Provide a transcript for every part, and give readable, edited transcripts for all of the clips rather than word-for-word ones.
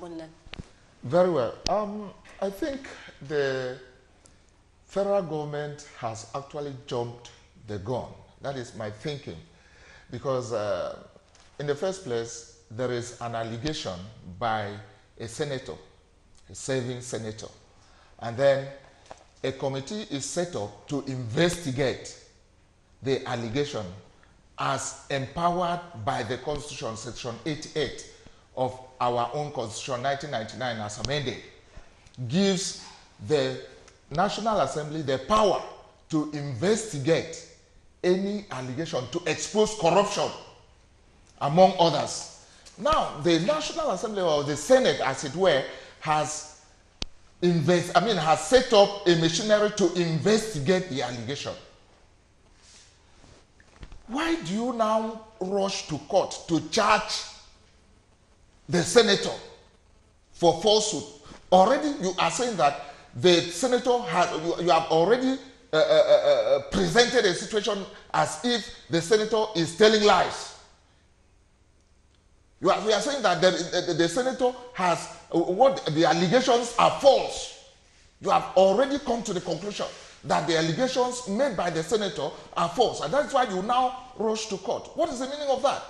respond then? Very well. I think the federal government has actually jumped the gun. That is my thinking. Because in the first place, there is an allegation by a senator, a serving senator. And then a committee is set up to investigate the allegation as empowered by the Constitution, Section 88 of our own Constitution, 1999, as amended, gives the National Assembly the power to investigate any allegation, to expose corruption, among others. Now, the National Assembly, or the Senate, as it were, has set up a machinery to investigate the allegation. Why do you now rush to court to charge the senator for falsehood? Already you are saying that the senator has, you have already presented a situation as if the senator is telling lies. We are saying that the senator has, what the allegations are false. You have already come to the conclusion that the allegations made by the senator are false. And that's why you now rush to court. What is the meaning of that?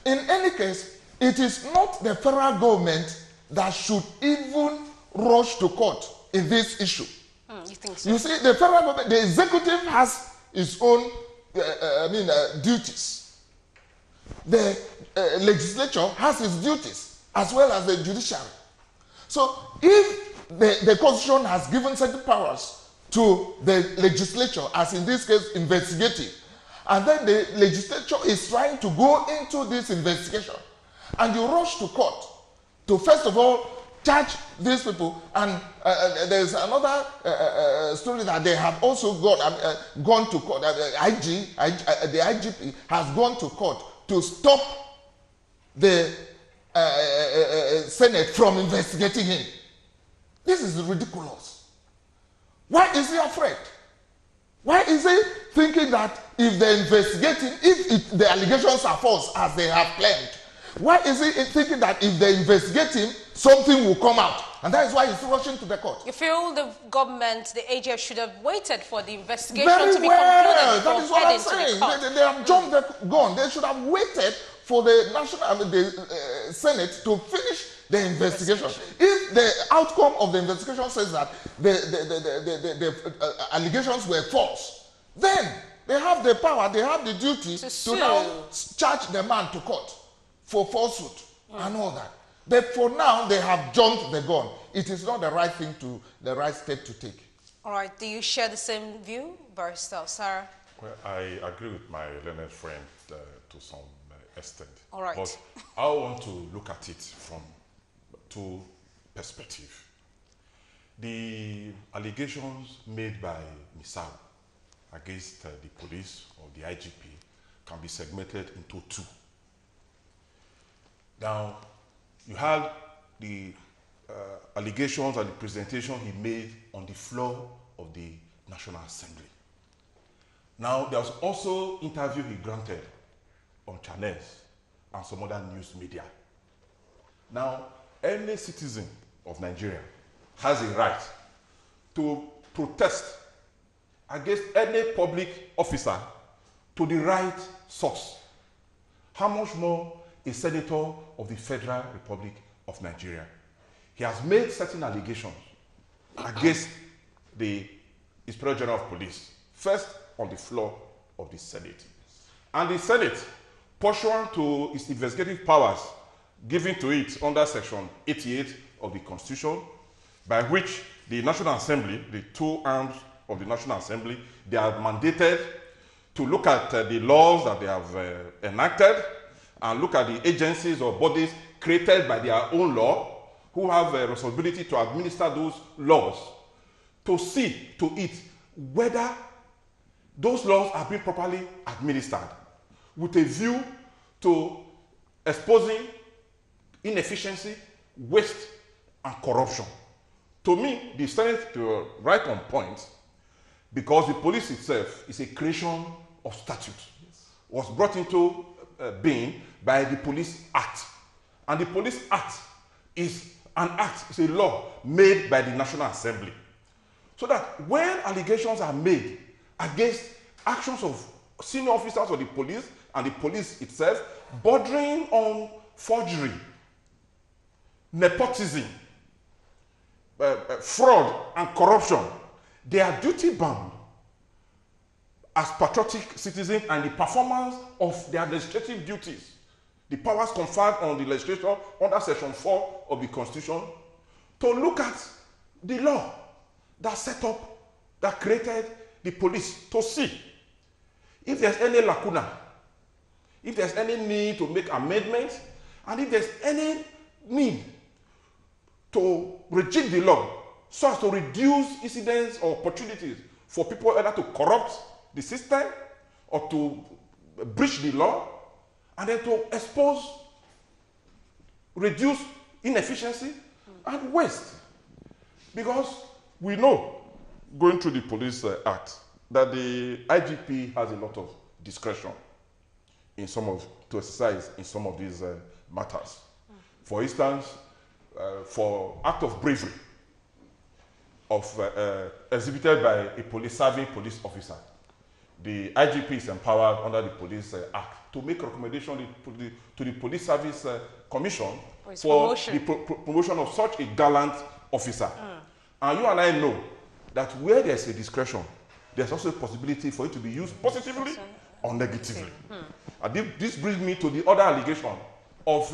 In any case, it is not the federal government that should even rush to court in this issue. You think so? You see, the federal government, the executive has its own duties. The legislature has its duties, as well as the judiciary. So if the Constitution has given certain powers to the legislature, as in this case, investigative, and then the legislature is trying to go into this investigation, and you rush to court to, first of all, charge these people, and there's another story that they have also gone to court. The IGP has gone to court to stop the Senate from investigating him. This is ridiculous. Why is he afraid? Why is he thinking that if they investigate him, if the allegations are false, as they have claimed, why is he thinking that if they investigate him, something will come out? And that is why he's rushing to the court. You feel the government, the AGF, should have waited for the investigation Very to be concluded? That is what I'm saying. They have jumped the gun. They should have waited for the Senate to finish the investigation. If the outcome of the investigation says that the allegations were false, then they have the power, they have the duty to now charge the man to court for falsehood and all that. But for now, they have jumped the gun. It is not the right thing to, the right step to take. All right. Do you share the same view, Barrister Sarah? Well, I agree with my learned friend to some extent. All right. But I want to look at it from two perspectives. The allegations made by Misao against the police or the IGP can be segmented into two. Now, you have the allegations and the presentation he made on the floor of the National Assembly. Now, there was also interview he granted on channels and some other news media. Now, any citizen of Nigeria has a right to protest against any public officer to the right source. How much more a senator of the Federal Republic of Nigeria? He has made certain allegations against the Inspector General of Police, first on the floor of the Senate. And the Senate, pursuant to its investigative powers given to it under Section 88 of the Constitution, by which the National Assembly, the two arms of the National Assembly, they are mandated to look at the laws that they have enacted and look at the agencies or bodies created by their own law who have a responsibility to administer those laws, to see to it whether those laws are being properly administered with a view to exposing inefficiency, waste, and corruption. To me, the Senate is right on point because the police itself is a creation of statute. Yes. Was brought into being by the Police Act. And the Police Act is an act, it's a law made by the National Assembly. So that when allegations are made against actions of senior officers of the police and the police itself, bordering on forgery, nepotism, fraud and corruption, they are duty bound as patriotic citizens and the performance of their legislative duties, the powers conferred on the legislature under Section 4 of the Constitution, to look at the law that set up, that created the police, to see if there's any lacuna, if there's any need to make amendments, and if there's any need to reject the law so as to reduce incidents or opportunities for people either to corrupt the system or to breach the law, and then to expose, reduce inefficiency and waste. Because we know, going through the Police Act, that the IGP has a lot of discretion in to exercise in some of these matters. For instance, for act of bravery exhibited by a serving police officer, the IGP is empowered under the Police Act to make recommendation to the Police Service Commission for the promotion of such a gallant officer. And you and I know that where there's a discretion, there's also a possibility for it to be used positively or negatively. And this brings me to the other allegation of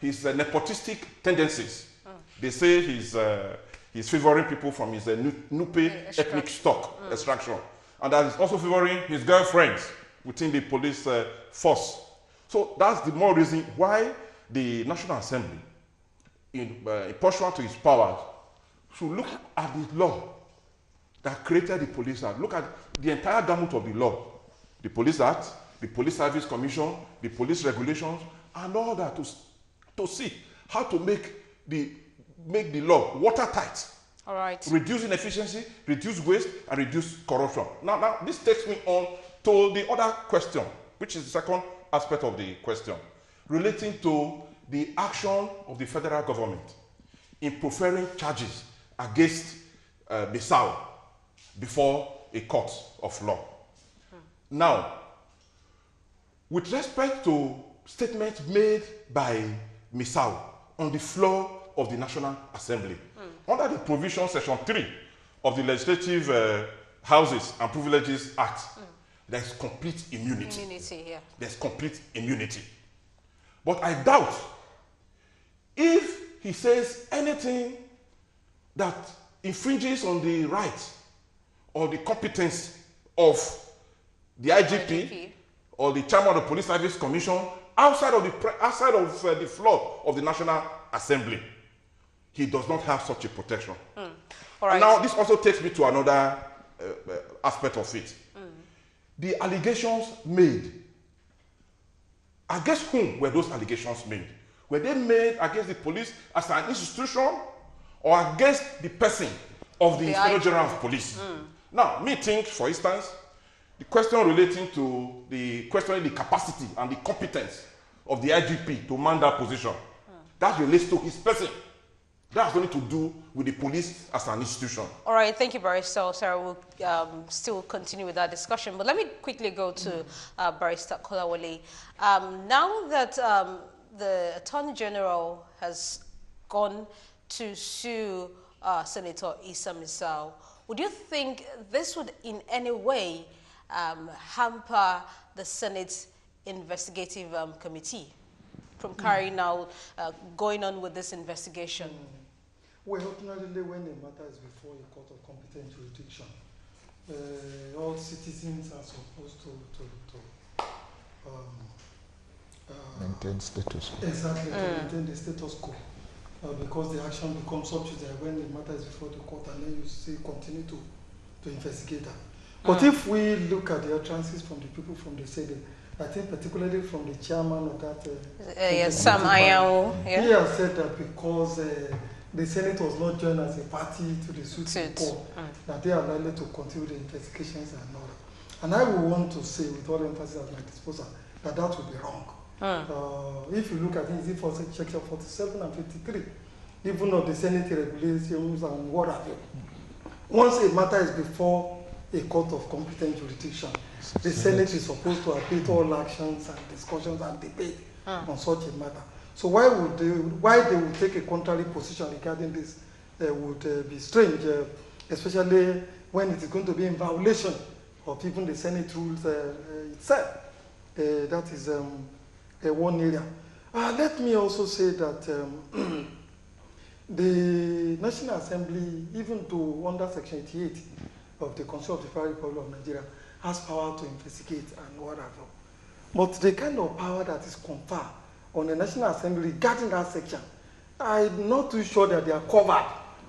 his nepotistic tendencies. They say he's favoring people from his Nupe ethnic stock extraction. And that is also favoring his girlfriends within the police force. So that's the more reason why the National Assembly, in pursuant to its powers, should look at the law that created the Police Act. Look at the entire gamut of the law. The Police Act, the Police Service Commission, the police regulations, and all that to see how to make the law watertight. All right. Reduce inefficiency, reduce waste, and reduce corruption. Now, this takes me on to the other question, which is the second aspect of the question, relating to the action of the federal government in preferring charges against Bissau before a court of law. Now, with respect to statements made by Bissau on the floor of the National Assembly, under the provision section 3 of the Legislative Houses and Privileges Act, there is complete immunity. There's complete immunity. But I doubt if he says anything that infringes on the rights or the competence of the IGP or the chairman of the Police Service Commission outside of the floor of the National Assembly. He does not have such a protection. All right. And now, this also takes me to another aspect of it. The allegations made, against whom were those allegations made? Were they made against the police as an institution or against the person of the Inspector General of Police? Now, me think, for instance, the question relating to questioning the capacity and the competence of the IGP to man that position, that relates to his person. That's going to do with the police as an institution. All right, thank you, Barrister. Sarah will still continue with that discussion. But let me quickly go to Barrister Kolawole. Now that the Attorney General has gone to sue Senator Issa Misau, would you think this would in any way hamper the Senate investigative committee from carrying out, going on with this investigation? Well, ordinarily, when a matter is before a court of competent jurisdiction, all citizens are supposed to maintain status quo. Exactly, to maintain the status quo. Because the action becomes subject when the matter is before the court, and then you see continue to investigate that. But if we look at the utterances from the people from the Senate, I think particularly from the chairman of that, Sam Ayao, he has said that because the Senate was not joined as a party to the suit report, that they are likely to continue the investigations and all that. And I will want to say, with all emphasis at my disposal, that would be wrong. If you look at it, for section 47 and 53, even of the Senate regulations and what have you. Once a matter is before a court of competent jurisdiction, the Senate is supposed to abate all actions and discussions and debate on such a matter. So why they would take a contrary position regarding this would be strange, especially when it is going to be in violation of even the Senate rules itself. That is one area. Let me also say that the National Assembly, even though under Section 88 of the Constitution of the Federal Republic of Nigeria, has power to investigate and whatever. But the kind of power that is conferred on the National Assembly regarding that section, I'm not too sure that they are covered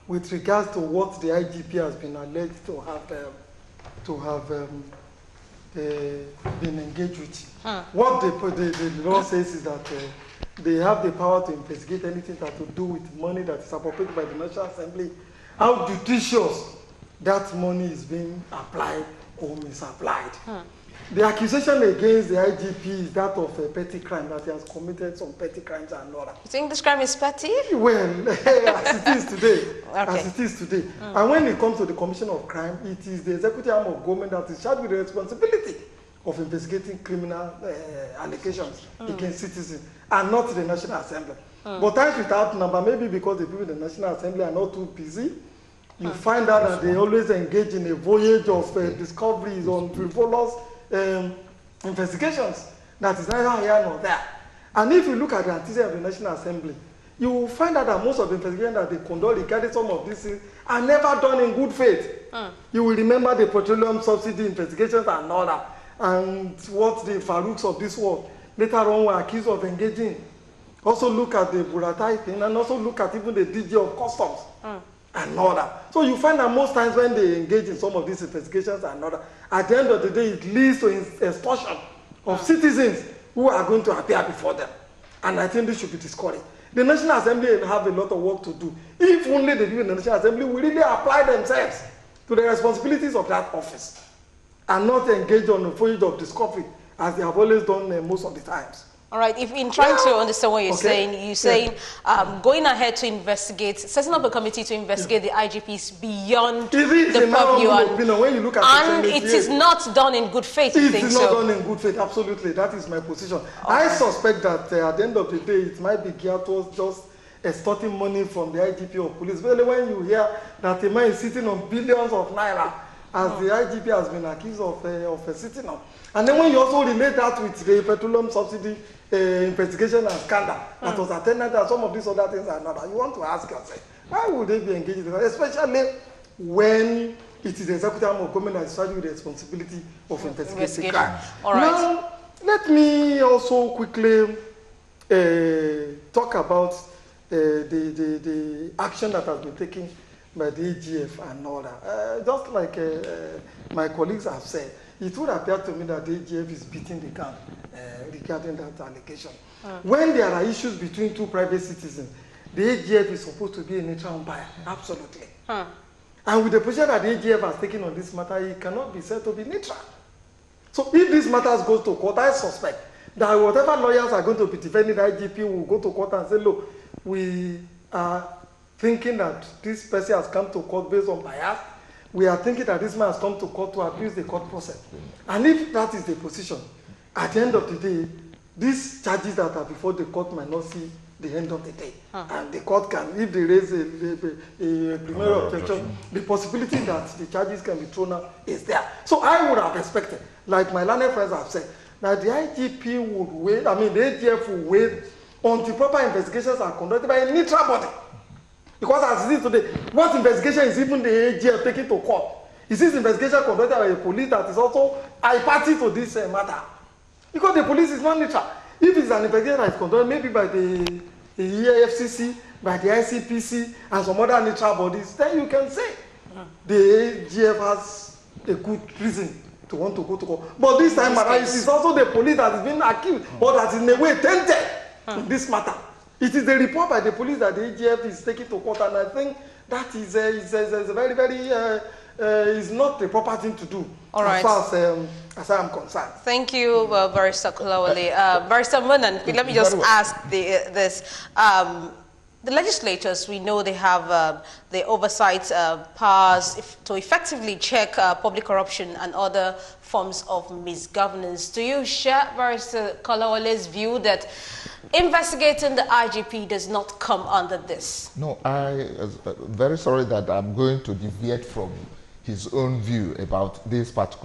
with regards to what the IGP has been alleged to have been engaged with. What the law says is that they have the power to investigate anything that to do with money that is appropriated by the National Assembly, how judicious that money is being applied or misapplied. The accusation against the IGP is that of a petty crime, that he has committed some petty crimes and all that. You think this crime is petty? Well, as it is today. Okay. As it is today. And when it comes to the commission of crime, it is the executive arm of government that is charged with the responsibility of investigating criminal allegations against citizens, and not the National Assembly. But times without number, maybe because the people in the National Assembly are not too busy, you find out that they always engage in a voyage of discoveries on frivolous investigations that is neither here nor there. And if you look at the antecedent of the National Assembly, you will find out that most of the investigations that they conduct regarding some of these things are never done in good faith. You will remember the petroleum subsidy investigations and all that, and what the Farouks of this world later on were accused of engaging. Also look at the Buratai thing, and also look at even the DG of Customs and all that. So you find that most times when they engage in some of these investigations and all that, at the end of the day, it leads to extortion of citizens who are going to appear before them. And I think this should be discouraged. The National Assembly have a lot of work to do. If only the people in the National Assembly will really apply themselves to the responsibilities of that office and not engage on the voyage of discovery as they have always done most of the times. All right, if in trying to understand what you're saying, going ahead to investigate, setting up a committee to investigate the IGPs beyond the purview, and it is not done in good faith. It is not done in good faith, absolutely. That is my position. I suspect that at the end of the day, it might be geared towards just extorting money from the IGP or police. Well, when you hear that a man is sitting on billions of naira, as the IGP has been accused of sitting on. And then when you also relate that with the petroleum subsidy investigation and scandal that was attended and some of these other things and other, you want to ask yourself, why would they be engaged in that? Especially when it is the executive arm of government that is charged with the responsibility of investigating crime. All right. Now, let me also quickly talk about the action that has been taken by the AGF and all that. Just like my colleagues have said, it would appear to me that the AGF is beating the gun regarding that allegation. When there are issues between two private citizens, the AGF is supposed to be a neutral umpire, absolutely. And with the position that the AGF has taken on this matter, it cannot be said to be neutral. So if this matter goes to court, I suspect that whatever lawyers are going to be defending the IGP will go to court and say, look, we are thinking that this person has come to court based on bias. We are thinking that this man has come to court to abuse the court process. And if that is the position, at the end of the day, these charges that are before the court might not see the end of the day. And the court can, if they raise a preliminary objection, the possibility that the charges can be thrown out is there. So I would have expected, like my learned friends have said, that the IGP would wait, the AGF will wait until proper investigations are conducted by a neutral body. Because as it is today, what investigation is even the AGF taking to court? Is this investigation conducted by the police that is also a party to this matter? Because the police is not neutral. If it's an investigation that is conducted maybe by the EFCC, by the ICPC, and some other neutral bodies, then you can say the AGF has a good reason to want to go to court. But this time around, it is also the police that is being accused, or that is in a way tainted in this matter. It is the report by the police that the AGF is taking to court, and I think that is very, very, is not the proper thing to do. All right. As I am concerned. Thank you, Barrister Kolawole. Barrister Monan, let me just ask this. the legislators, we know they have the oversight powers to effectively check public corruption and other forms of misgovernance. Do you share Barrister Kolawole's view that investigating the IGP does not come under this? No, I'm very sorry that I'm going to deviate from his own view about this particular